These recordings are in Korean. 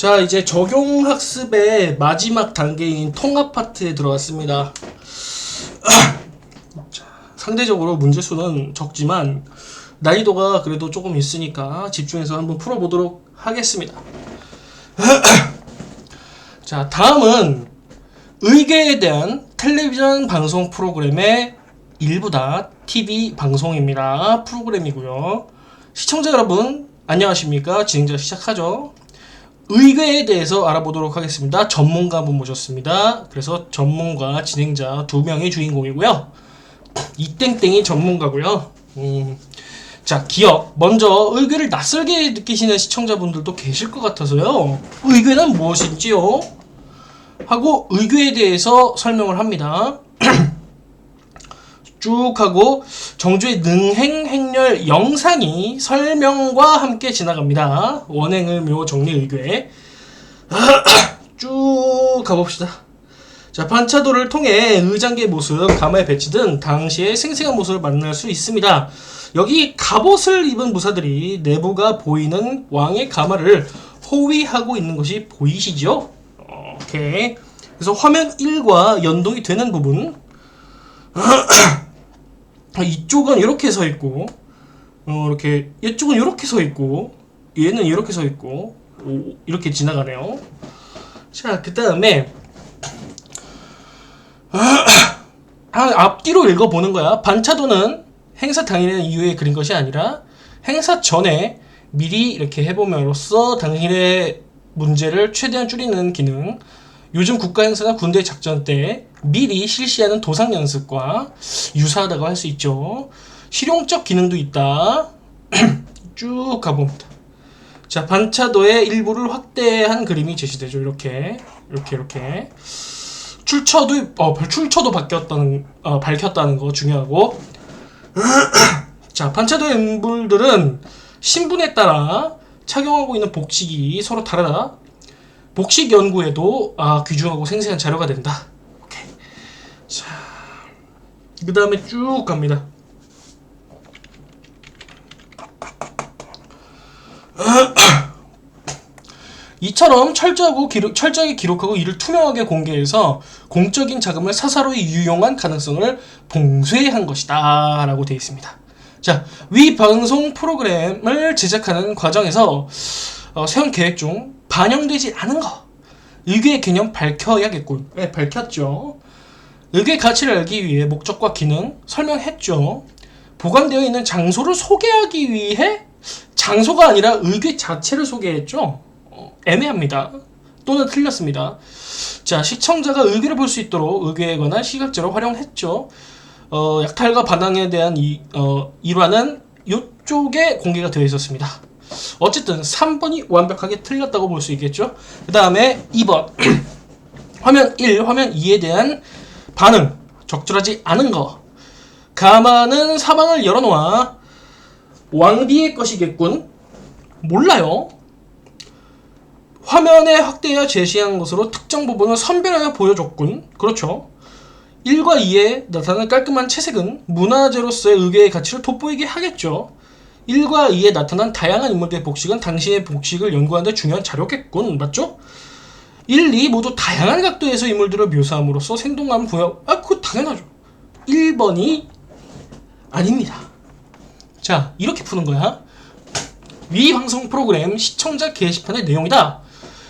자, 이제 적용학습의 마지막 단계인 통합 파트에 들어왔습니다. 자, 상대적으로 문제수는 적지만 난이도가 그래도 조금 있으니까 집중해서 한번 풀어보도록 하겠습니다. 자, 다음은 의궤에 대한 텔레비전 방송 프로그램의 일부다. TV 방송입니다. 프로그램이고요. 시청자 여러분 안녕하십니까? 진행자 시작하죠. 의궤에 대해서 알아보도록 하겠습니다. 전문가 분 모셨습니다. 그래서 전문가, 진행자 두 명이 주인공이고요. 이땡땡이 전문가고요. 자, 기억. 먼저 의궤를 낯설게 느끼시는 시청자분들도 계실 것 같아서요. 의궤는 무엇인지요? 하고 의궤에 대해서 설명을 합니다. 쭉 하고 정주의 능행 행렬 영상이 설명과 함께 지나갑니다. 원행을묘 정리의궤 쭉 가봅시다. 자, 반차도를 통해 의장계 모습, 가마의 배치 등 당시의 생생한 모습을 만날 수 있습니다. 여기 갑옷을 입은 무사들이 내부가 보이는 왕의 가마를 호위하고 있는 것이 보이시죠? 오케이. 그래서 화면 1과 연동이 되는 부분 이쪽은 이렇게 서 있고, 이렇게 이쪽은 이렇게 서 있고, 얘는 이렇게 서 있고, 이렇게 지나가네요. 자, 그 다음에 앞뒤로 읽어보는 거야. 반차도는 행사 당일의 이후에 그린 것이 아니라 행사 전에 미리 이렇게 해봄으로써 당일의 문제를 최대한 줄이는 기능. 요즘 국가 행사나 군대 작전 때 미리 실시하는 도상 연습과 유사하다고 할 수 있죠. 실용적 기능도 있다. 쭉 가봅니다. 자, 반차도의 일부를 확대한 그림이 제시되죠. 이렇게. 출처도 밝혔다는 거 중요하고. 자, 반차도의 인물들은 신분에 따라 착용하고 있는 복식이 서로 다르다. 복식 연구에도 귀중하고 생생한 자료가 된다. 오케이. 자, 그 다음에 쭉 갑니다. 이처럼 철저하게 기록하고 이를 투명하게 공개해서 공적인 자금을 사사로이 유용한 가능성을 봉쇄한 것이다 라고 되어 있습니다. 자, 위 방송 프로그램을 제작하는 과정에서 세운 계획 중 반영되지 않은 거, 의궤의 개념 밝혀야겠군. 네, 밝혔죠. 의궤의 가치를 알기 위해 목적과 기능 설명했죠. 보관되어 있는 장소를 소개하기 위해 장소가 아니라 의궤 자체를 소개했죠. 애매합니다. 또는 틀렸습니다. 자, 시청자가 의궤를 볼 수 있도록 의궤에 관한 시각자로 활용했죠. 약탈과 반항에 대한 일화는 이쪽에 공개가 되어 있었습니다. 어쨌든 3번이 완벽하게 틀렸다고 볼 수 있겠죠. 그 다음에 2번 화면 1, 화면 2에 대한 반응 적절하지 않은 거. 가마는 사방을 열어놓아 왕비의 것이겠군. 몰라요. 화면에 확대하여 제시한 것으로 특정 부분을 선별하여 보여줬군. 그렇죠. 1과 2에 나타나는 깔끔한 채색은 문화재로서의 의궤의 가치를 돋보이게 하겠죠. 1과 2에 나타난 다양한 인물들의 복식은 당시의 복식을 연구하는 데 중요한 자료겠군. 맞죠? 1, 2 모두 다양한 각도에서 인물들을 묘사함으로써 생동감을 그거 당연하죠. 1번이 아닙니다. 자, 이렇게 푸는 거야. 위 방송 프로그램 시청자 게시판의 내용이다.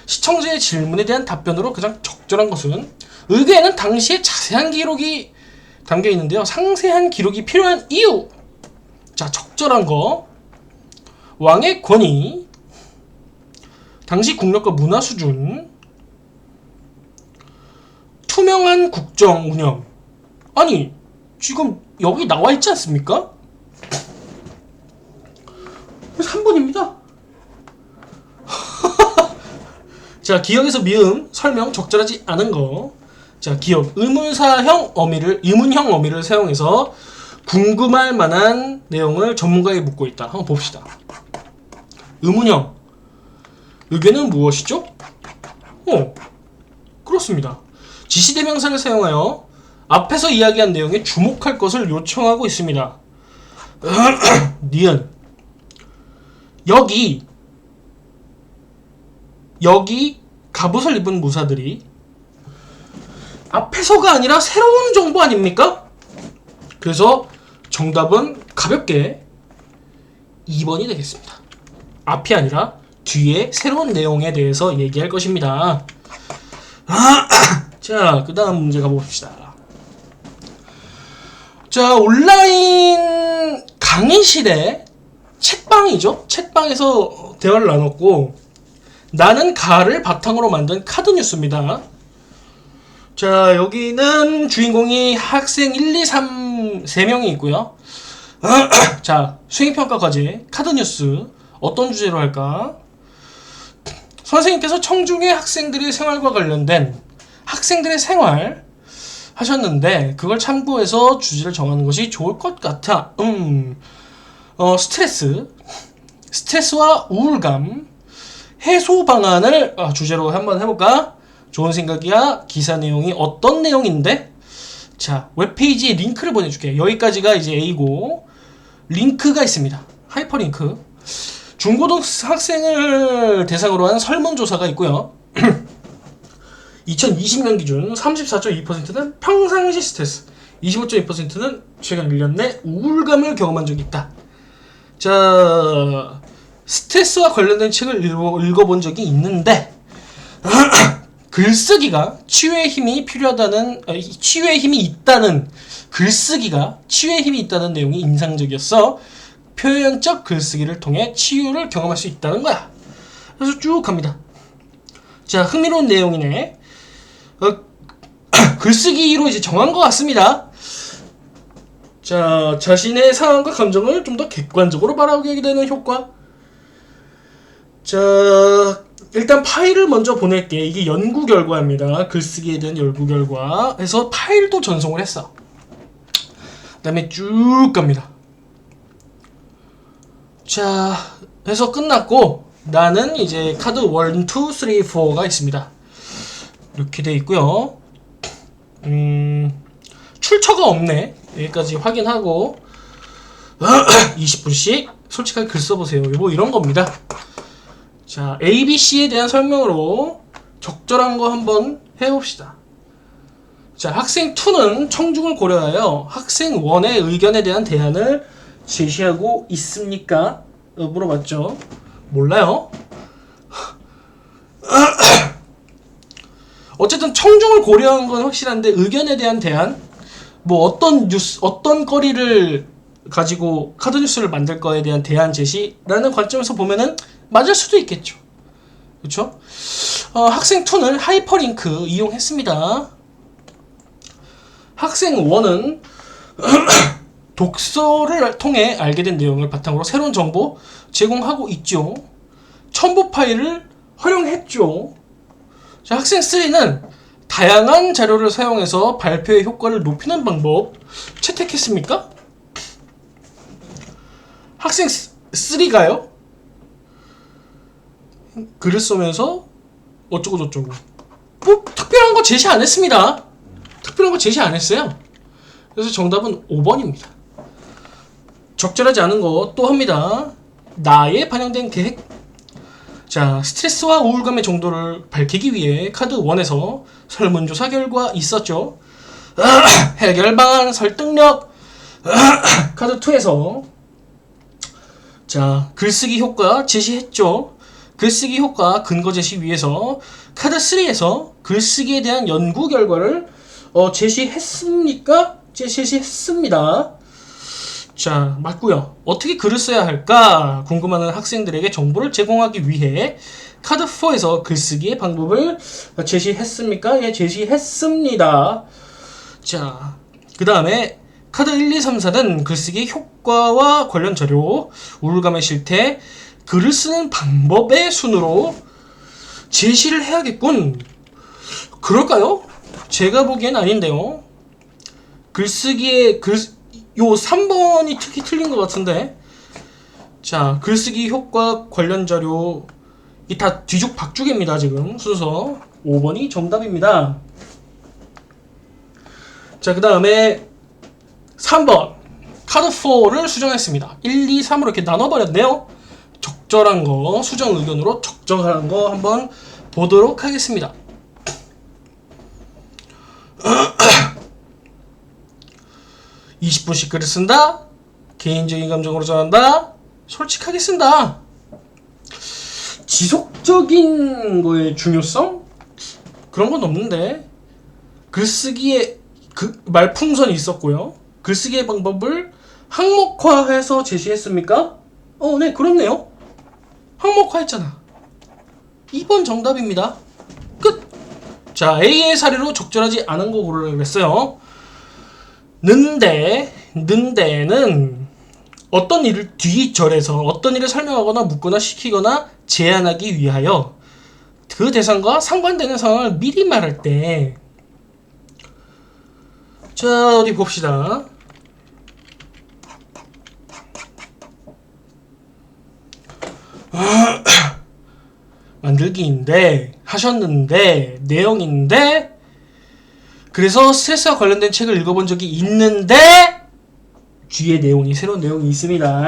시청자의 질문에 대한 답변으로 가장 적절한 것은 의궤에는 당시의 자세한 기록이 담겨 있는데요. 상세한 기록이 필요한 이유. 자, 적절한 거. 왕의 권위, 당시 국력과 문화 수준, 투명한 국정 운영. 아니, 지금 여기 나와 있지 않습니까? 3번입니다. 자, 기억에서 미음, 설명 적절하지 않은 거. 자, 기억, 의문형 어미를 사용해서 궁금할 만한 내용을 전문가에게 묻고 있다. 한번 봅시다. 의문형. 의궤는 무엇이죠? 그렇습니다. 지시대명사를 사용하여 앞에서 이야기한 내용에 주목할 것을 요청하고 있습니다. 니은. 여기 여기 갑옷을 입은 무사들이 앞에서가 아니라 새로운 정보 아닙니까? 그래서 정답은 가볍게 2번이 되겠습니다. 앞이 아니라 뒤에 새로운 내용에 대해서 얘기할 것입니다. 자, 그 다음 문제 가봅시다. 자, 온라인 강의실에 책방이죠. 책방에서 대화를 나눴고, 나는 가를 바탕으로 만든 카드 뉴스입니다. 자, 여기는 주인공이 학생 1, 2, 3, 3명이 있고요. 자, 수행평가까지 카드 뉴스 어떤 주제로 할까? 선생님께서 청중의 학생들의 생활과 관련된 학생들의 생활 하셨는데 그걸 참고해서 주제를 정하는 것이 좋을 것 같아. 스트레스와 우울감 해소 방안을 주제로 한번 해볼까? 좋은 생각이야. 기사 내용이 어떤 내용인데? 자, 웹페이지에 링크를 보내줄게. 여기까지가 이제 A고 링크가 있습니다. 하이퍼링크. 중고등학생을 대상으로 한 설문조사가 있고요. 2020년 기준 34.2%는 평상시 스트레스, 25.2%는 최근 1년 내 우울감을 경험한 적이 있다. 자, 스트레스와 관련된 책을 읽어본 적이 있는데 글쓰기가 치유의 힘이 있다는 글쓰기가 치유의 힘이 있다는 내용이 인상적이었어. 표현적 글쓰기를 통해 치유를 경험할 수 있다는 거야. 그래서 쭉 갑니다. 자, 흥미로운 내용이네. 글쓰기로 이제 정한 것 같습니다. 자, 자신의 상황과 감정을 좀 더 객관적으로 바라보게 되는 효과. 자, 일단 파일을 먼저 보낼게. 이게 연구 결과입니다. 글쓰기에 대한 연구 결과. 해서 파일도 전송을 했어. 그 다음에 쭉 갑니다. 자, 해서 끝났고 나는 이제 카드 1, 2, 3, 4가 있습니다. 이렇게 돼 있고요. 출처가 없네. 여기까지 확인하고 20분씩 솔직하게 글 써보세요. 뭐 이런 겁니다. 자, ABC에 대한 설명으로 적절한 거 한번 해봅시다. 자, 학생 2는 청중을 고려하여 학생 1의 의견에 대한 대안을 제시하고 있습니까? 물어봤죠. 몰라요. 어쨌든 청중을 고려한 건 확실한데 의견에 대한 대안, 뭐 어떤 뉴스, 어떤 거리를 가지고 카드 뉴스를 만들 거에 대한 대안 제시라는 관점에서 보면은 맞을 수도 있겠죠. 그렇죠? 학생 2는 하이퍼링크 이용했습니다. 학생 1은 독서를 통해 알게 된 내용을 바탕으로 새로운 정보 제공하고 있죠. 첨부 파일을 활용했죠. 자, 학생 3는 다양한 자료를 사용해서 발표의 효과를 높이는 방법 채택했습니까? 학생 3가요? 글을 쓰면서 어쩌고 저쩌고 뭐 특별한 거 제시 안 했습니다. 특별한 거 제시 안 했어요. 그래서 정답은 5번입니다. 적절하지 않은 거 또 합니다. 나에 반영된 계획. 자, 스트레스와 우울감의 정도를 밝히기 위해 카드 1에서 설문조사 결과 있었죠. 해결 방안, 설득력. 카드 2에서 자, 글쓰기 효과 제시했죠. 글쓰기 효과 근거 제시 위해서 카드 3에서 글쓰기에 대한 연구 결과를 제시했습니까? 제시했습니다. 자, 맞고요. 어떻게 글을 써야 할까 궁금해하는 학생들에게 정보를 제공하기 위해 카드 4에서 글쓰기의 방법을 제시했습니까? 예, 제시했습니다. 자, 그 다음에 카드 1, 2, 3, 4는 글쓰기 효과와 관련 자료, 우울감의 실태, 글을 쓰는 방법의 순으로 제시를 해야겠군. 그럴까요? 제가 보기엔 아닌데요. 글쓰기의 요 3번이 특히 틀린 것 같은데. 자, 글쓰기 효과 관련 자료 이 다 뒤죽박죽입니다. 지금 순서 5번이 정답입니다. 자, 그 다음에 3번 카드 4를 수정했습니다. 1, 2, 3으로 이렇게 나눠버렸네요. 적절한 거, 수정 의견으로 적절한 거 한번 보도록 하겠습니다. 20분씩 글을 쓴다. 개인적인 감정으로 전한다. 솔직하게 쓴다. 지속적인 거의 중요성? 그런 건 없는데 글쓰기에 그 말풍선이 있었고요. 글쓰기의 방법을 항목화해서 제시했습니까? 네, 그렇네요. 항목화했잖아. 2번 정답입니다. 끝! 자, A의 사례로 적절하지 않은 거 고르라고 했어요. 는데는 어떤 일을 뒤절해서 어떤 일을 설명하거나 묻거나 시키거나 제안하기 위하여 그 대상과 상관되는 상황을 미리 말할 때, 자, 어디 봅시다. 만들기인데, 하셨는데, 내용인데, 그래서 스트레스와 관련된 책을 읽어본 적이 있는데, 뒤에 내용이, 새로운 내용이 있습니다.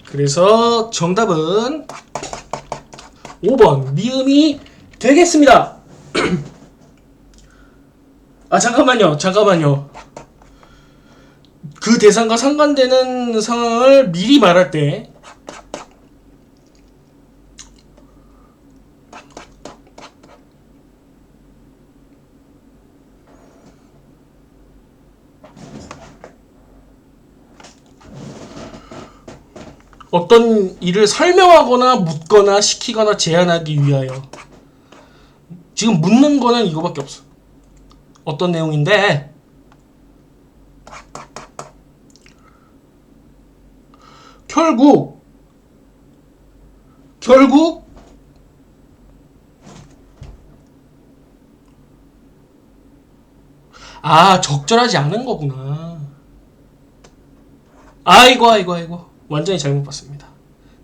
그래서 정답은 5번, 미음이 되겠습니다. 잠깐만요. 그 대상과 상관되는 상황을 미리 말할 때, 어떤 일을 설명하거나 묻거나 시키거나 제안하기 위하여. 지금 묻는 거는 이거밖에 없어. 어떤 내용인데, 결국 적절하지 않은 거구나. 아이고 완전히 잘못 봤습니다.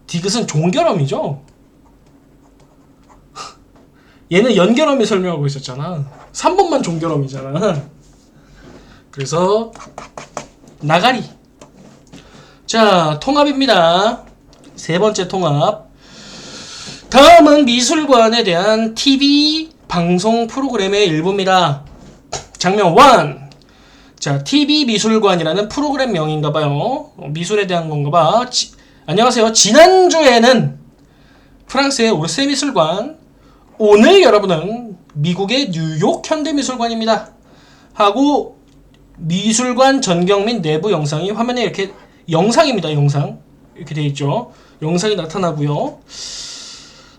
디귿은 종결음이죠. 얘는 연결음이 설명하고 있었잖아. 3번만 종결음이잖아. 그래서 나가리. 자, 통합입니다. 세 번째 통합. 다음은 미술관에 대한 TV 방송 프로그램의 일부입니다. 장면 1. 자, TV 미술관이라는 프로그램명인가봐요. 미술에 대한 건가봐. 안녕하세요. 지난주에는 프랑스의 오르세 미술관, 오늘 여러분은 미국의 뉴욕 현대미술관입니다. 하고 미술관 전경 및 내부 영상이 화면에 이렇게 영상입니다. 영상 이렇게 되어 있죠. 영상이 나타나고요.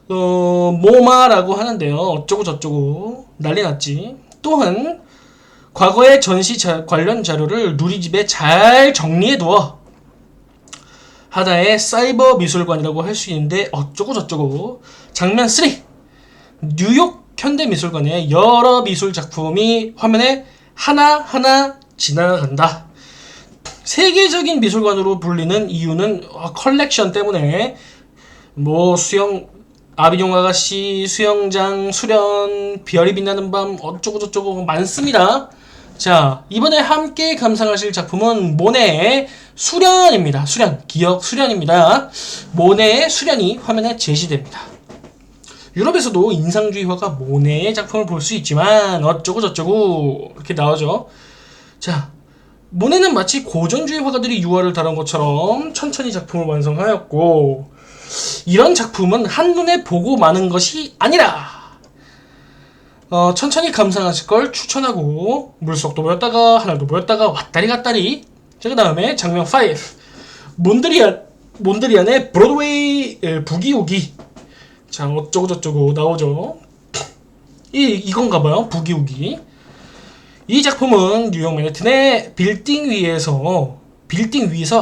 모마라고 하는데요. 어쩌고 저쩌고 난리 났지. 또한 과거의 전시 관련 자료를 누리집에 잘 정리해두어 하나의 사이버 미술관이라고 할 수 있는데 어쩌고 저쩌고. 장면 3. 뉴욕 현대미술관의 여러 미술 작품이 화면에 하나하나 지나간다. 세계적인 미술관으로 불리는 이유는 컬렉션 때문에 아비뇽 아가씨, 수영장, 수련, 별이 빛나는 밤 어쩌고 저쩌고 많습니다. 자, 이번에 함께 감상하실 작품은 모네의 수련입니다. 기억 수련입니다. 모네의 수련이 화면에 제시됩니다. 유럽에서도 인상주의 화가 모네의 작품을 볼 수 있지만 어쩌고 저쩌고 이렇게 나오죠. 자, 모네는 마치 고전주의 화가들이 유화를 다룬 것처럼 천천히 작품을 완성하였고, 이런 작품은 한눈에 보고 마는 것이 아니라 천천히 감상하실 걸 추천하고, 물속도 모였다가 하늘도 모였다가 왔다리 갔다리. 자, 그 다음에 장면 5. 몬드리안의 브로드웨이 부기우기. 자, 어쩌고 저쩌고 나오죠. 이건가봐요. 부기우기. 이 작품은 뉴욕 맨해튼의 빌딩 위에서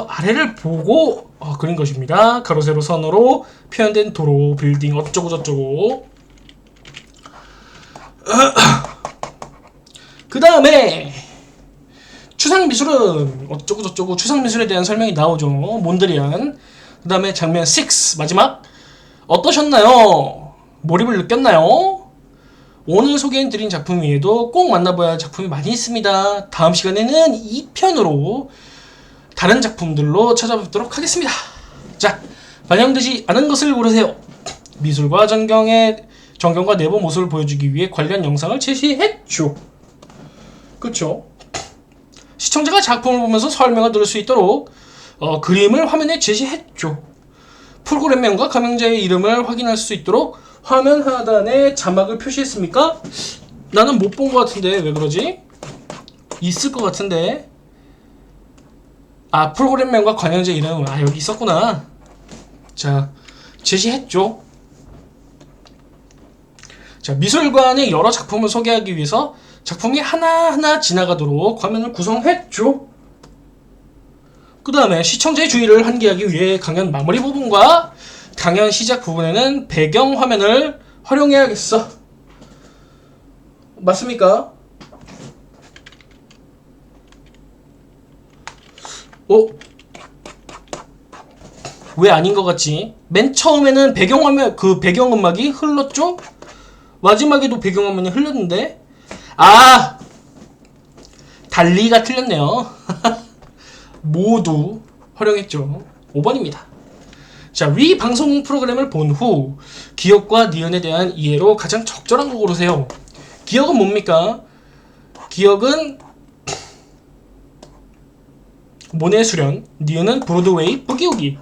아래를 보고 그린 것입니다. 가로 세로 선으로 표현된 도로, 빌딩 어쩌고 저쩌고. 그 다음에 추상미술은 어쩌고 저쩌고. 추상미술에 대한 설명이 나오죠. 몬드리안. 그 다음에 장면 6 마지막. 어떠셨나요? 몰입을 느꼈나요? 오늘 소개해드린 작품 외에도 꼭 만나봐야 할 작품이 많이 있습니다. 다음 시간에는 2편으로 다른 작품들로 찾아뵙도록 하겠습니다. 자, 반영되지 않은 것을 고르세요. 미술과 전경과 내부 모습을 보여주기 위해 관련 영상을 제시했죠. 그쵸? 시청자가 작품을 보면서 설명을 들을 수 있도록 그림을 화면에 제시했죠. 프로그램명과 감명자의 이름을 확인할 수 있도록 화면 하단에 자막을 표시했습니까? 나는 못 본 것 같은데 왜 그러지? 있을 것 같은데. 아, 프로그램명과 관련자 이름. 아, 여기 있었구나. 자, 제시했죠. 자, 미술관의 여러 작품을 소개하기 위해서 작품이 하나하나 지나가도록 화면을 구성했죠. 그 다음에 시청자의 주의를 환기하기 위해 강연 마무리 부분과 강연 시작 부분에는 배경 화면을 활용해야겠어. 맞습니까? 왜 아닌 것 같지? 맨 처음에는 배경화면, 배경음악이 흘렀죠? 마지막에도 배경화면이 흘렀는데? 아! 달리가 틀렸네요. 모두 활용했죠. 5번입니다. 자, 위 방송 프로그램을 본 후 기억과 니은에 대한 이해로 가장 적절한 거 고르세요. 기억은 뭡니까? 기억은 모네 수련, 니은은 브로드웨이 부기우기.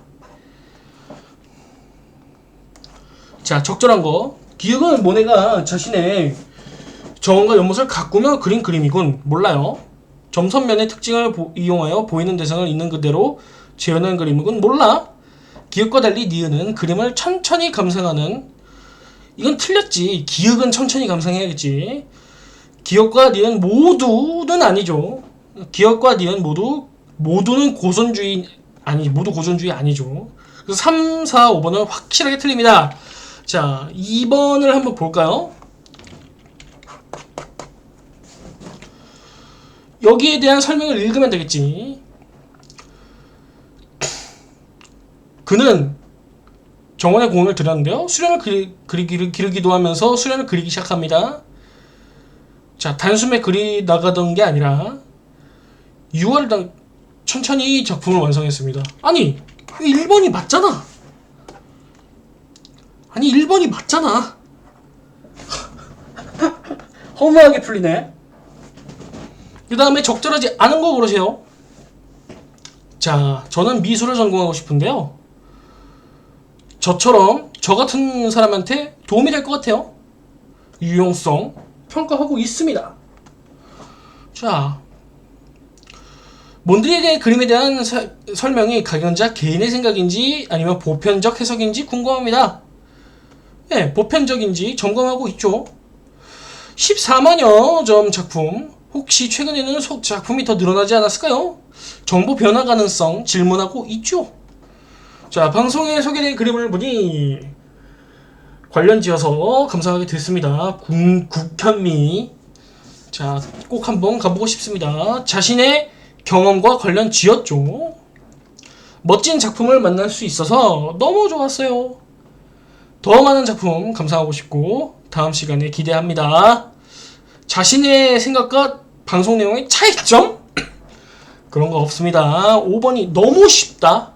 자, 적절한 거. 기억은 모네가 자신의 정원과 연못을 가꾸며 그린 그림이군. 몰라요. 점선면의 특징을 이용하여 보이는 대상을 있는 그대로 재현한 그림이군. 몰라. 기억과 달리 니은은 그림을 천천히 감상하는. 이건 틀렸지. 기억은 천천히 감상해야겠지. 기억과 니은 모두는 아니죠. 기억과 니은 모두는 고전주의 모두 고전주의 아니죠. 그래서 3, 4, 5번은 확실하게 틀립니다. 자, 2번을 한번 볼까요? 여기에 대한 설명을 읽으면 되겠지. 그는 정원에 공을 들였는데요. 수련을 기르기도 하면서 수련을 그리기 시작합니다. 자, 단숨에 그리 나가던 게 아니라 6월 천천히 작품을 완성했습니다. 아니, 1번이 맞잖아. 아니, 1번이 맞잖아. 허무하게 풀리네. 그 다음에 적절하지 않은 거 고르세요. 자, 저는 미술을 전공하고 싶은데요. 저 같은 사람한테 도움이 될 것 같아요. 유용성 평가하고 있습니다. 자, 몬드리의 그림에 대한 설명이 강연자 개인의 생각인지 아니면 보편적 해석인지 궁금합니다. 네, 보편적인지 점검하고 있죠. 14만여 점 작품. 혹시 최근에는 작품이 더 늘어나지 않았을까요? 정보 변화 가능성 질문하고 있죠. 자, 방송에 소개된 그림을 보니 관련지어서 감상하게 됐습니다. 국현미. 자, 꼭 한번 가보고 싶습니다. 자신의 경험과 관련 지었죠. 멋진 작품을 만날 수 있어서 너무 좋았어요. 더 많은 작품 감상하고 싶고 다음 시간에 기대합니다. 자신의 생각과 방송 내용의 차이점? 그런 거 없습니다. 5번이 너무 쉽다.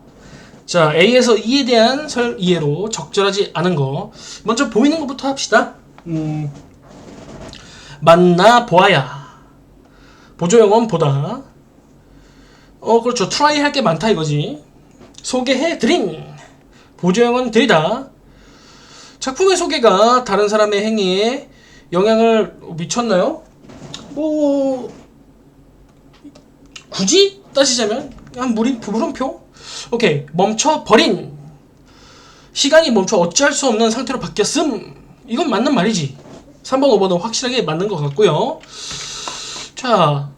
자, A에서 E에 대한 이해로 적절하지 않은 거. 먼저 보이는 것부터 합시다. 만나 보아야. 보조영어는 보다. 그렇죠. 트라이 할 게 많다 이거지. 소개해드린. 보조영어는 드리다. 작품의 소개가 다른 사람의 행위에 영향을 미쳤나요? 굳이 따지자면 한 물음표? 오케이. 멈춰버린. 시간이 멈춰 어찌할 수 없는 상태로 바뀌었음. 이건 맞는 말이지. 3번, 5번은 확실하게 맞는 것 같고요. 자,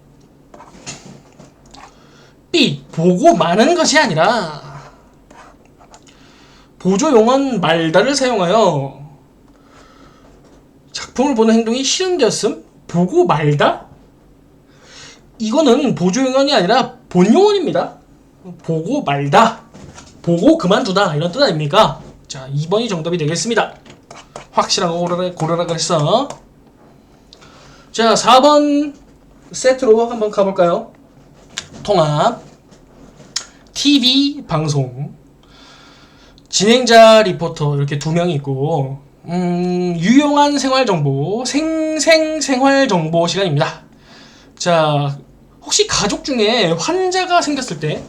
B. 보고 마는 것이 아니라 보조용언 말다를 사용하여 작품을 보는 행동이 실현되었음. 보고 말다? 이거는 보조용언이 아니라 본용언입니다. 보고 말다. 보고 그만두다. 이런 뜻 아닙니까? 자, 2번이 정답이 되겠습니다. 확실한 거 고르라 그랬어. 자, 4번 세트로 한번 가볼까요? 통합 TV 방송. 진행자 리포터 이렇게 두 명이 있고, 유용한 생활정보, 생활정보 시간입니다. 자, 혹시 가족 중에 환자가 생겼을 때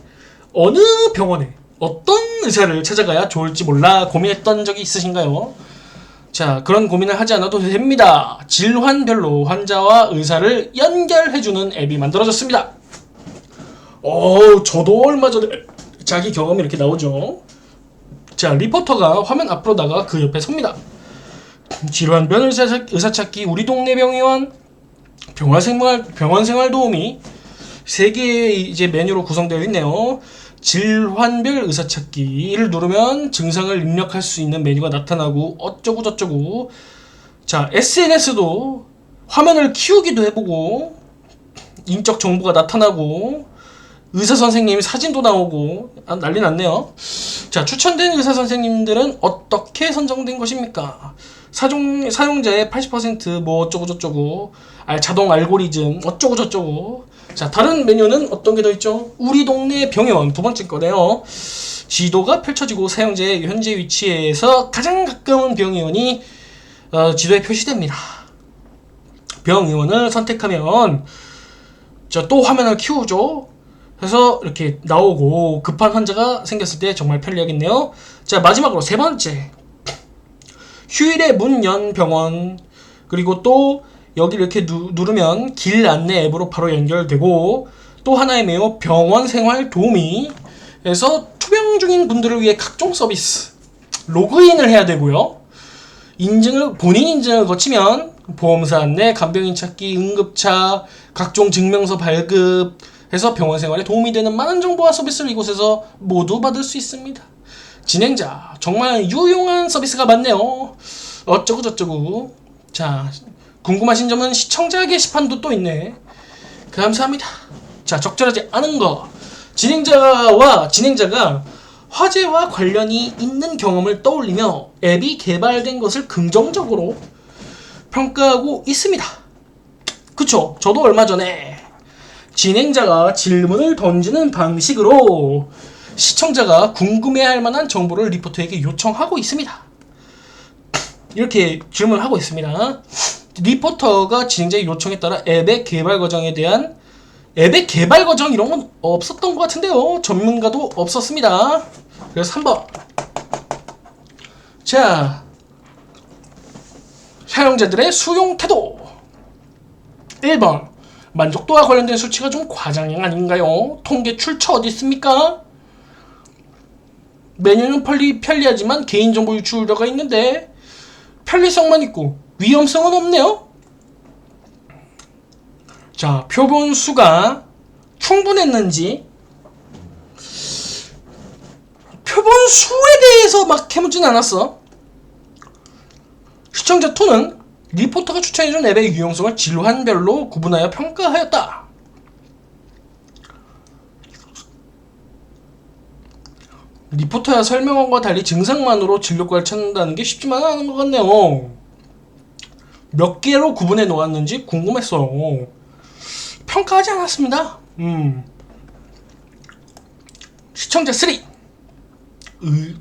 어느 병원에 어떤 의사를 찾아가야 좋을지 몰라 고민했던 적이 있으신가요? 자, 그런 고민을 하지 않아도 됩니다. 질환별로 환자와 의사를 연결해주는 앱이 만들어졌습니다. 저도 얼마 전에 자기 경험이 이렇게 나오죠. 자, 리포터가 화면 앞으로 나가 그 옆에 섭니다. 질환별 의사 찾기, 우리 동네 병의원, 병원 생활 도우미, 3개의 이제 메뉴로 구성되어 있네요. 질환별 의사 찾기를 누르면 증상을 입력할 수 있는 메뉴가 나타나고 어쩌고 저쩌고. 자, SNS도 화면을 키우기도 해보고 인적 정보가 나타나고 의사 선생님 사진도 나오고 난리 났네요. 자, 추천된 의사 선생님들은 어떻게 선정된 것입니까? 사용자의 80% 뭐 어쩌고 저쩌고, 자동 알고리즘 어쩌고 저쩌고. 자, 다른 메뉴는 어떤 게 더 있죠? 우리 동네 병원 두 번째 거네요. 지도가 펼쳐지고 사용자의 현재 위치에서 가장 가까운 병의원이 지도에 표시됩니다. 병의원을 선택하면 또 화면을 키우죠. 그래서 이렇게 나오고 급한 환자가 생겼을 때 정말 편리하겠네요. 자, 마지막으로 세 번째, 휴일에 문 연 병원, 그리고 또 여기 이렇게 누르면 길 안내 앱으로 바로 연결되고, 또 하나의 메뉴 병원 생활 도우미에서 투병 중인 분들을 위해 각종 서비스 로그인을 해야 되고요. 본인 인증을 거치면 보험사 안내, 간병인 찾기, 응급차, 각종 증명서 발급 해서 병원 생활에 도움이 되는 많은 정보와 서비스를 이곳에서 모두 받을 수 있습니다. 진행자, 정말 유용한 서비스가 많네요. 어쩌고 저쩌고. 자, 궁금하신 점은 시청자 게시판도 또 있네. 감사합니다. 자, 적절하지 않은 거. 진행자가 화제와 관련이 있는 경험을 떠올리며 앱이 개발된 것을 긍정적으로 평가하고 있습니다. 그쵸? 저도 얼마 전에 진행자가 질문을 던지는 방식으로 시청자가 궁금해할 만한 정보를 리포터에게 요청하고 있습니다. 이렇게 질문을 하고 있습니다. 리포터가 진행자의 요청에 따라 앱의 개발 과정 이런 건 없었던 것 같은데요. 전문가도 없었습니다. 그래서 3번. 자, 사용자들의 수용 태도. 1번. 만족도와 관련된 수치가 좀 과장 아닌가요? 통계 출처 어디 있습니까? 메뉴는 편리하지만 개인정보 유출 우려가 있는데 편리성만 있고 위험성은 없네요. 자, 표본 수가 충분했는지, 표본 수에 대해서 막 해묻진 않았어. 시청자 2는 리포터가 추천해준 앱의 유용성을 질환별로 구분하여 평가하였다. 리포터야 설명한 것과 달리 증상만으로 진료과를 찾는다는 게 쉽지만 않은 것 같네요. 몇 개로 구분해 놓았는지 궁금했어요. 평가하지 않았습니다. 시청자 3.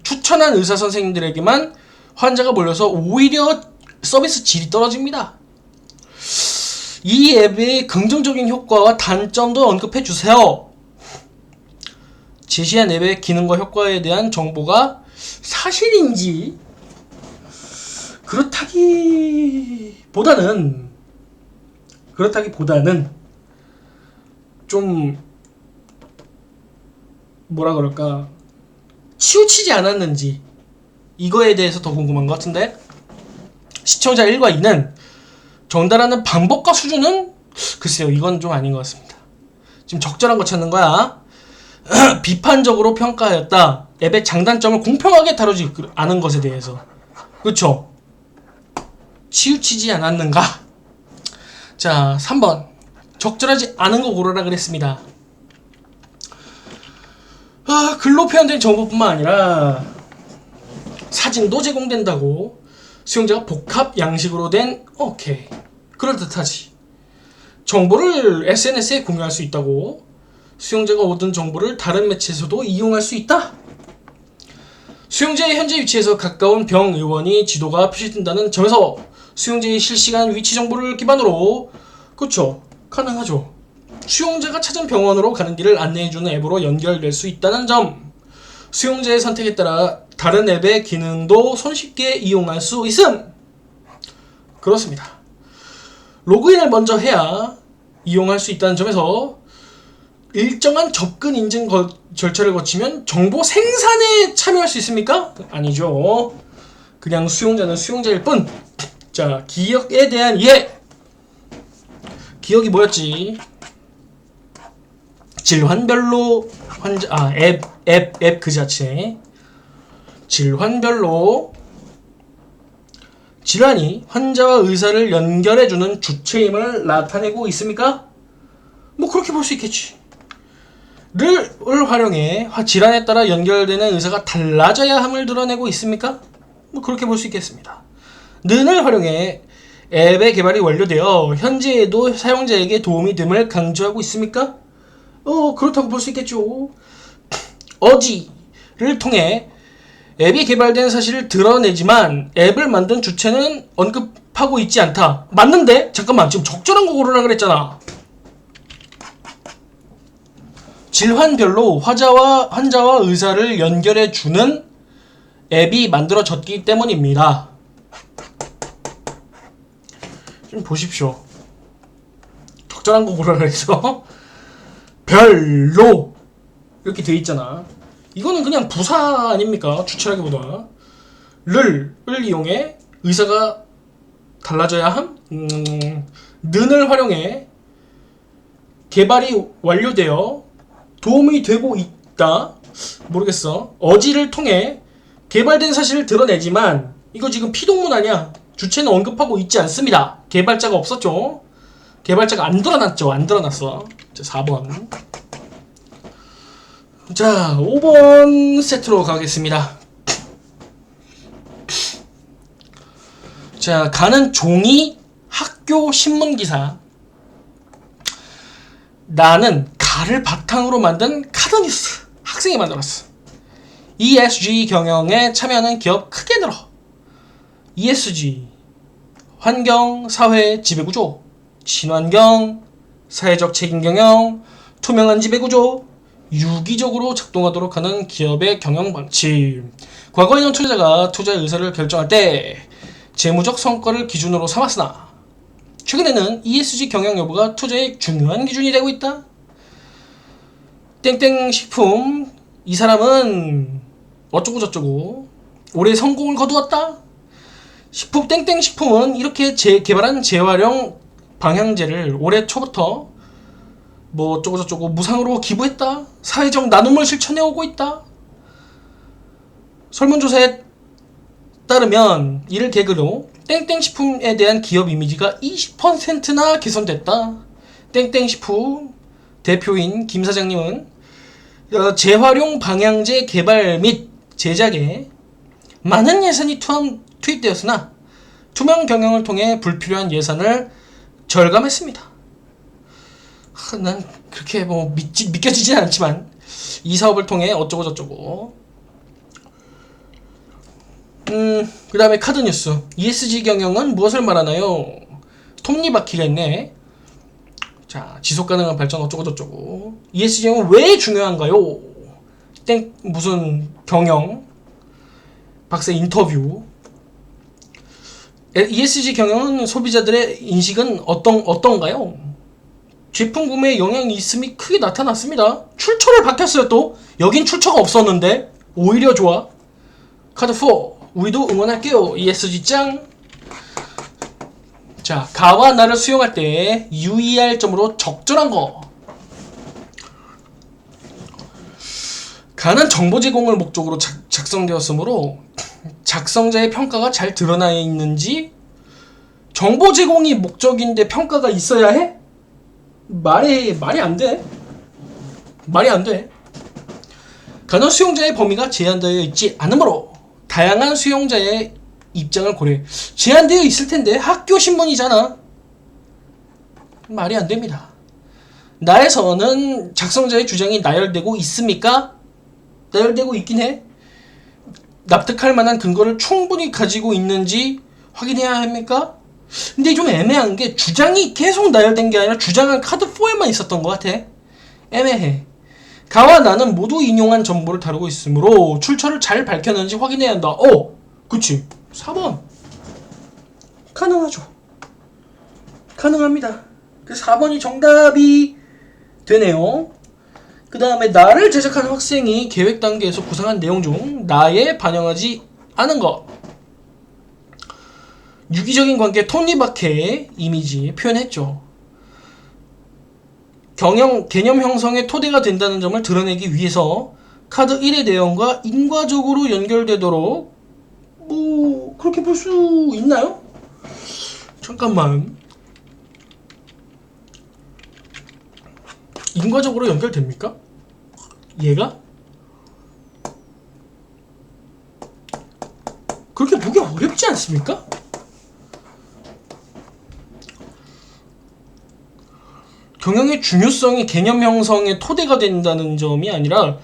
추천한 의사 선생님들에게만 환자가 몰려서 오히려 서비스 질이 떨어집니다. 이 앱의 긍정적인 효과와 단점도 언급해 주세요. 제시한 앱의 기능과 효과에 대한 정보가 사실인지 그렇다기보다는 좀 뭐라 그럴까, 치우치지 않았는지 이거에 대해서 더 궁금한 것 같은데, 시청자 1과 2는 전달하는 방법과 수준은 글쎄요, 이건 좀 아닌 것 같습니다. 지금 적절한 거 찾는 거야. 비판적으로 평가하였다. 앱의 장단점을 공평하게 다루지 않은 것에 대해서. 그쵸? 치우치지 않았는가? 자, 3번. 적절하지 않은 거 고르라 그랬습니다. 글로 표현된 정보뿐만 아니라 사진도 제공된다고. 수용자가 복합 양식으로 된, 오케이, 그럴듯하지. 정보를 SNS에 공유할 수 있다고. 수용자가 얻은 정보를 다른 매체에서도 이용할 수 있다. 수용자의 현재 위치에서 가까운 병의원이 지도가 표시된다는 점에서 수용자의 실시간 위치 정보를 기반으로 그쵸 가능하죠. 수용자가 찾은 병원으로 가는 길을 안내해주는 앱으로 연결될 수 있다는 점. 수용자의 선택에 따라 다른 앱의 기능도 손쉽게 이용할 수 있음. 그렇습니다. 로그인을 먼저 해야 이용할 수 있다는 점에서 일정한 접근 인증 절차를 거치면 정보 생산에 참여할 수 있습니까? 아니죠. 그냥 수용자는 수용자일 뿐. 자, 기억에 대한 이해. 기억이 뭐였지? 질환별로 환자 앱 그 자체. 질환별로 질환이 환자와 의사를 연결해주는 주체임을 나타내고 있습니까? 뭐 그렇게 볼 수 있겠지. 를 활용해 질환에 따라 연결되는 의사가 달라져야 함을 드러내고 있습니까? 뭐 그렇게 볼 수 있겠습니다. 는을 활용해 앱의 개발이 완료되어 현재에도 사용자에게 도움이 됨을 강조하고 있습니까? 그렇다고 볼 수 있겠죠. 어지를 통해 앱이 개발된 사실을 드러내지만 앱을 만든 주체는 언급하고 있지 않다. 맞는데? 잠깐만, 지금 적절한 거 고르라 그랬잖아. 질환별로 환자와 의사를 연결해주는 앱이 만들어졌기 때문입니다. 좀 보십시오. 적절한 거 고르라 그랬어. 별로 이렇게 돼 있잖아. 이거는 그냥 부사 아닙니까? 주체라기보다. 를 이용해 의사가 달라져야 함? 는을 활용해 개발이 완료되어 도움이 되고 있다. 모르겠어. 어지를 통해 개발된 사실을 드러내지만 이거 지금 피동문 아니야. 주체는 언급하고 있지 않습니다. 개발자가 없었죠. 개발자가 안 드러났죠. 안 드러났어. 자, 4번. 자, 5번 세트로 가겠습니다. 자, 가는 종이 학교 신문기사. 나는 가를 바탕으로 만든 카드뉴스. 학생이 만들었어. ESG 경영에 참여하는 기업 크게 늘어. ESG 환경, 사회, 지배구조, 친환경, 사회적 책임 경영, 투명한 지배구조, 유기적으로 작동하도록 하는 기업의 경영 방침. 과거에는 투자자가 투자 의사를 결정할 때 재무적 성과를 기준으로 삼았으나 최근에는 ESG 경영 여부가 투자의 중요한 기준이 되고 있다. 땡땡 식품, 이 사람은 어쩌고 저쩌고 올해 성공을 거두었다. 땡땡 식품은 이렇게 개발한 재활용 방향제를 올해 초부터 뭐 어쩌고 저쩌고 무상으로 기부했다. 사회적 나눔을 실천해오고 있다. 설문조사에 따르면 이를 계기로 땡땡식품에 대한 기업 이미지가 20%나 개선됐다. 땡땡식품 대표인 김 사장님은 재활용 방향제 개발 및 제작에 많은 예산이 투입되었으나 투명 경영을 통해 불필요한 예산을 절감했습니다. 난 그렇게 뭐 믿겨지진 않지만 이 사업을 통해 어쩌고 저쩌고. 그 다음에 카드뉴스. ESG 경영은 무엇을 말하나요? 톱니바퀴가 있네. 자, 지속가능한 발전 어쩌고 저쩌고. ESG 경영은 왜 중요한가요? 무슨 경영 박사 인터뷰. ESG 경영은 소비자들의 인식은 어떤가요? 제품 구매에 영향이 있음이 크게 나타났습니다. 출처를 바뀌었어요. 또 여긴 출처가 없었는데 오히려 좋아. 카드 4 우리도 응원할게요. ESG 짱. 자, 가와 나를 수용할 때 유의할 점으로 적절한 거. 가는 정보 제공을 목적으로 작성되었으므로 작성자의 평가가 잘 드러나 있는지. 정보 제공이 목적인데 평가가 있어야 해? 말이 안 돼. 말이 안 돼. 가는 수용자의 범위가 제한되어 있지 않으므로 다양한 수용자의 입장을 고려해. 제한되어 있을 텐데 학교 신문이잖아. 말이 안 됩니다. 나에서는 작성자의 주장이 나열되고 있습니까? 나열되고 있긴 해. 납득할 만한 근거를 충분히 가지고 있는지 확인해야 합니까? 근데 좀 애매한 게 주장이 계속 나열된 게 아니라 주장은 카드 4에만 있었던 것 같아. 애매해. 가와 나는 모두 인용한 정보를 다루고 있으므로 출처를 잘 밝혔는지 확인해야 한다. 그치. 4번. 가능하죠. 가능합니다. 그래서 4번이 정답이 되네요. 그 다음에 나를 제작하는 학생이 계획 단계에서 구상한 내용 중 나에 반영하지 않은 것. 유기적인 관계 톱니바퀴의 이미지 표현했죠. 개념 형성의 토대가 된다는 점을 드러내기 위해서 카드 1의 내용과 인과적으로 연결되도록 그렇게 볼 수 있나요? 잠깐만. 인과적으로 연결됩니까? 얘가? 그렇게 보기 어렵지 않습니까? 경영의 중요성이 개념 형성의 토대가 된다는 점이 아니라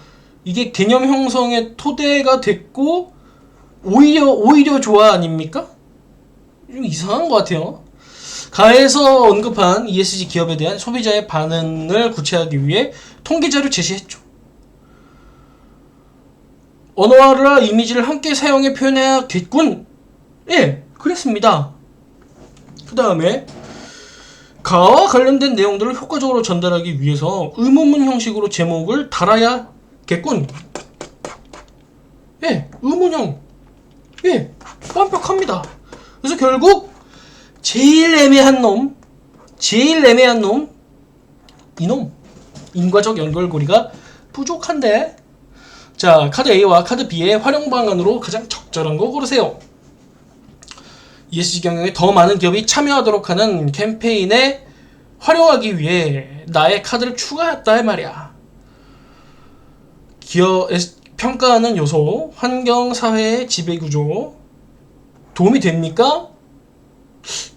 이게 개념 형성의 토대가 됐고 오히려 좋아 아닙니까? 좀 이상한 것 같아요. 가에서 언급한 ESG 기업에 대한 소비자의 반응을 구체화하기 위해 통계자료 제시했죠. 언어와 이미지를 함께 사용해 표현해야겠군. 예, 그랬습니다. 그 다음에 가와 관련된 내용들을 효과적으로 전달하기 위해서 의문문 형식으로 제목을 달아야겠군. 예, 의문형. 예, 완벽합니다. 그래서 결국 제일 애매한 놈, 이놈. 인과적 연결고리가 부족한데. 자, 카드 A와 카드 B의 활용 방안으로 가장 적절한 거 고르세요. ESG 경영에 더 많은 기업이 참여하도록 하는 캠페인에 활용하기 위해 나의 카드를 추가했다 이 말이야. 기업 평가하는 요소, 환경, 사회의 지배구조 도움이 됩니까?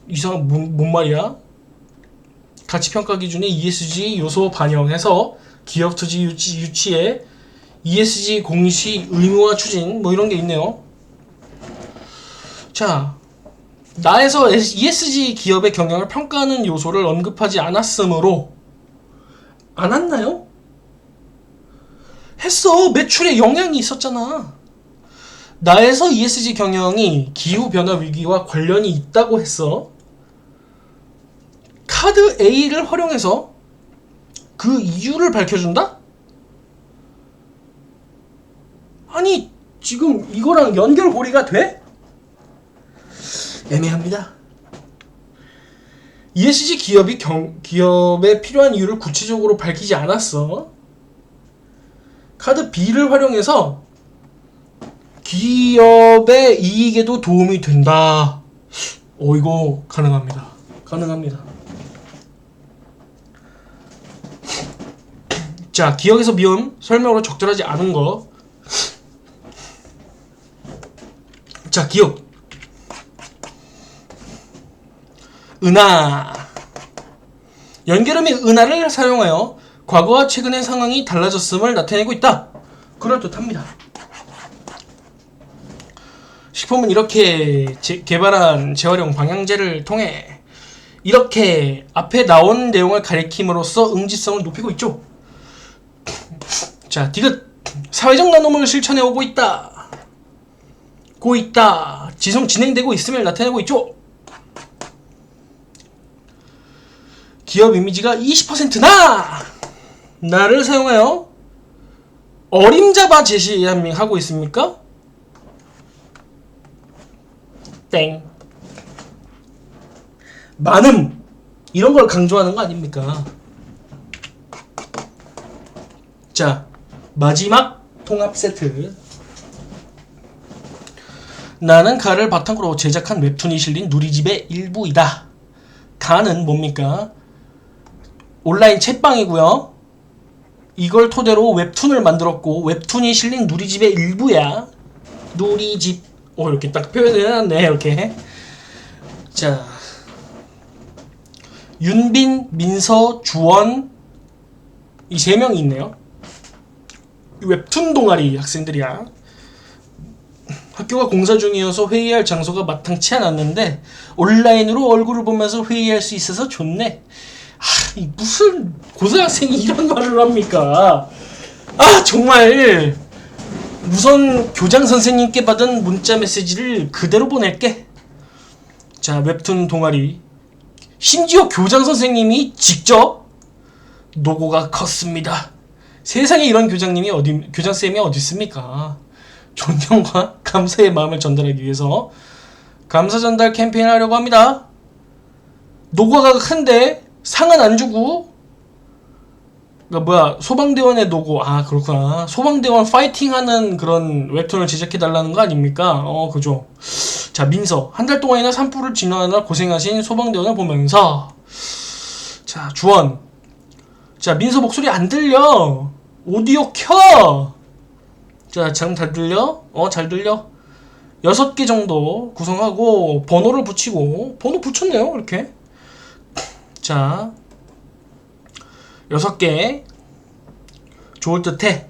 이상한 뭔 말이야? 가치평가 기준의 ESG 요소 반영해서 기업 투지 유치에 ESG 공시 의무화 추진 이런 게 있네요. 자, 나에서 ESG 기업의 경영을 평가하는 요소를 언급하지 않았으므로 안 했나요? 했어. 매출에 영향이 있었잖아. 나에서 ESG 경영이 기후변화 위기와 관련이 있다고 했어. 카드 A를 활용해서 그 이유를 밝혀준다? 아니, 지금 이거랑 연결고리가 돼? 애매합니다. ESG 기업에 필요한 이유를 구체적으로 밝히지 않았어. 카드 B를 활용해서 기업의 이익에도 도움이 된다. 이거 가능합니다. 자, 기억에서 미움 설명으로 적절하지 않은 거. 자, 기억. 은하. 연결음이 은하를 사용하여 과거와 최근의 상황이 달라졌음을 나타내고 있다. 그럴듯합니다. 식품은 이렇게 개발한 재활용 방향제를 통해 이렇게 앞에 나온 내용을 가리킴으로써 응집성을 높이고 있죠. 자, 디귿. 사회적 나눔을 실천해 오고 있다. 진행되고 있음을 나타내고 있죠. 기업 이미지가 20%나 나를 사용하여 어림잡아 제시하고 있습니까? 땡. 많음 이런 걸 강조하는 거 아닙니까? 자, 마지막 통합 세트. 나는 가를 바탕으로 제작한 웹툰이 실린 누리집의 일부이다. 가는 뭡니까? 온라인 책방이고요. 이걸 토대로 웹툰을 만들었고 웹툰이 실린 누리집의 일부야. 누리집. 이렇게 딱 표현을 해놨네. 이렇게. 자, 윤빈, 민서, 주원 이 3명이 있네요. 웹툰 동아리 학생들이야. 학교가 공사 중이어서 회의할 장소가 마땅치 않았는데 온라인으로 얼굴을 보면서 회의할 수 있어서 좋네. 무슨 고등학생이 이런 말을 합니까? 정말. 우선 교장 선생님께 받은 문자 메시지를 그대로 보낼게. 자, 웹툰 동아리. 심지어 교장 선생님이 직접 노고가 컸습니다. 세상에 이런 교장쌤이 어디 있습니까? 존경과 감사의 마음을 전달하기 위해서 감사 전달 캠페인을 하려고 합니다. 노고가 큰데 상은 안 주고, 소방대원의 노고. 그렇구나. 소방대원 파이팅하는 그런 웹툰을 제작해달라는 거 아닙니까? 그죠. 자, 민서. 한 달 동안이나 산불을 진화하느라 고생하신 소방대원을 보면서. 자, 주원. 자, 민서 목소리 안 들려. 오디오 켜. 자, 잘 들려? 잘 들려. 6개 정도 구성하고 번호를 붙이고, 번호 붙였네요, 이렇게. 자, 6개. 좋을 듯해.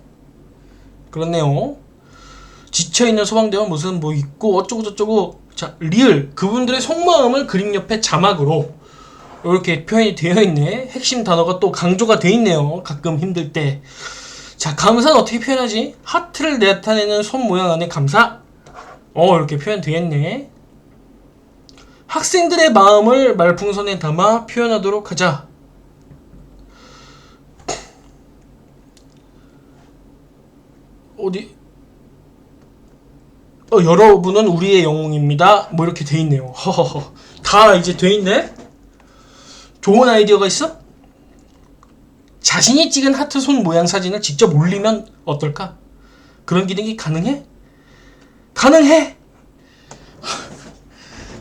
그렇네요. 지쳐있는 소방대원 무슨 있고 어쩌고저쩌고. 자, 리을. 그분들의 속마음을 그림 옆에 자막으로 이렇게 표현이 되어 있네. 핵심 단어가 또 강조가 되어 있네요. 가끔 힘들 때. 자, 감사는 어떻게 표현하지? 하트를 나타내는 손 모양 안에 감사. 이렇게 표현되어 있네. 학생들의 마음을 말풍선에 담아 표현하도록 하자. 어디? 여러분은 우리의 영웅입니다. 이렇게 돼 있네요. 허허허. 다 이제 돼 있네? 좋은 아이디어가 있어? 자신이 찍은 하트 손 모양 사진을 직접 올리면 어떨까? 그런 기능이 가능해? 가능해!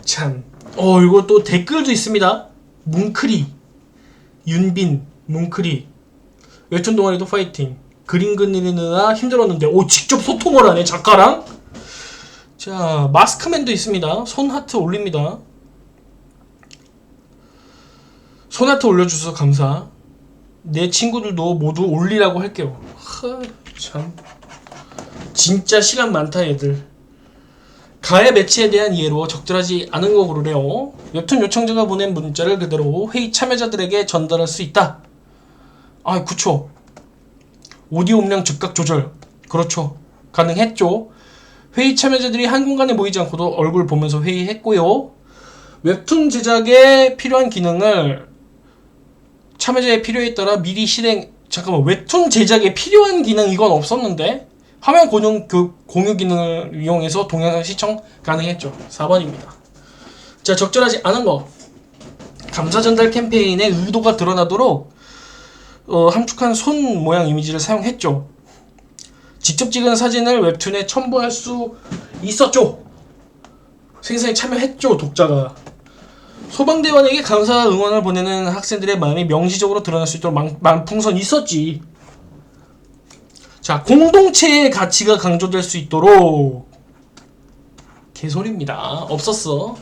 참. 이거 또 댓글도 있습니다. 뭉크리. 윤빈. 뭉크리. 웹툰 동아리도 파이팅. 그림 그리느라 힘들었는데 직접 소통을 하네, 작가랑. 자, 마스크맨도 있습니다. 손 하트 올립니다. 손 하트 올려주셔서 감사. 내 친구들도 모두 올리라고 할게요. 참. 진짜 시간 많다, 얘들. 가해 매체에 대한 이해로 적절하지 않은 거 고르래요. 웹툰 요청자가 보낸 문자를 그대로 회의 참여자들에게 전달할 수 있다. 그쵸. 오디오 음량 즉각 조절. 그렇죠. 가능했죠. 회의 참여자들이 한 공간에 모이지 않고도 얼굴 보면서 회의했고요. 웹툰 제작에 필요한 기능을 참여자의 필요에 따라 미리 웹툰 제작에 필요한 기능 이건 없었는데 화면 공유 기능을 이용해서 동영상 시청 가능했죠. 4번입니다. 자, 적절하지 않은 거. 감사 전달 캠페인의 의도가 드러나도록 함축한 손 모양 이미지를 사용했죠. 직접 찍은 사진을 웹툰에 첨부할 수 있었죠. 생생히 참여했죠, 독자가. 소방대원에게 감사 응원을 보내는 학생들의 마음이 명시적으로 드러날 수 있도록 만풍선 있었지. 자, 공동체의 가치가 강조될 수 있도록. 개소리입니다. 없었어.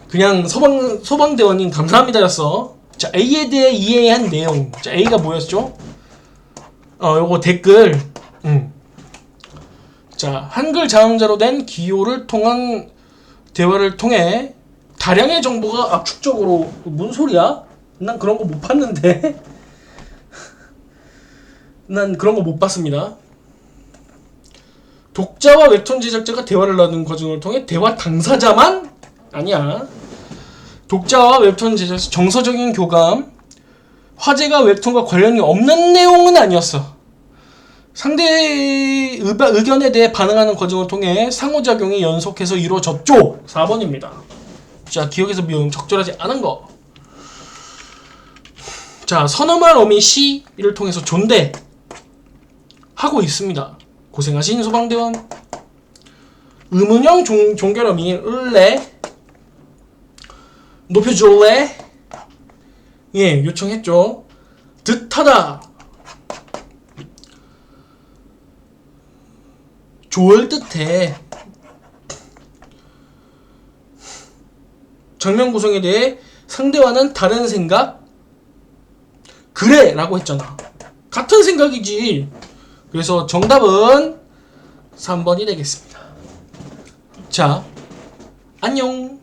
그냥 소방대원님 감사합니다였어. 자, A에 대해 이해한 내용. 자, A가 뭐였죠? 요거 댓글. 자, 한글 자음자로 된 기호를 통한 대화를 통해 다량의 정보가 압축적으로. 뭔 소리야? 난 그런 거 못 봤는데. 난 그런 거 못 봤습니다. 독자와 웹툰 제작자가 대화를 나누는 과정을 통해 대화 당사자만? 아니야. 독자와 웹툰 제작자 정서적인 교감. 화제가 웹툰과 관련이 없는 내용은 아니었어. 상대의 의견에 대해 반응하는 과정을 통해 상호작용이 연속해서 이루어졌죠. 4번입니다. 자, 기억에서 미움. 적절하지 않은 거. 자, 선엄한 어미 시를 통해서 존대 하고 있습니다. 고생하신 소방대원. 의문형 종결어미 을래 높여줄래? 예, 요청했죠. 듯하다. 좋을 듯해. 장면 구성에 대해 상대와는 다른 생각? 그래! 라고 했잖아. 같은 생각이지. 그래서 정답은 3번이 되겠습니다. 자, 안녕.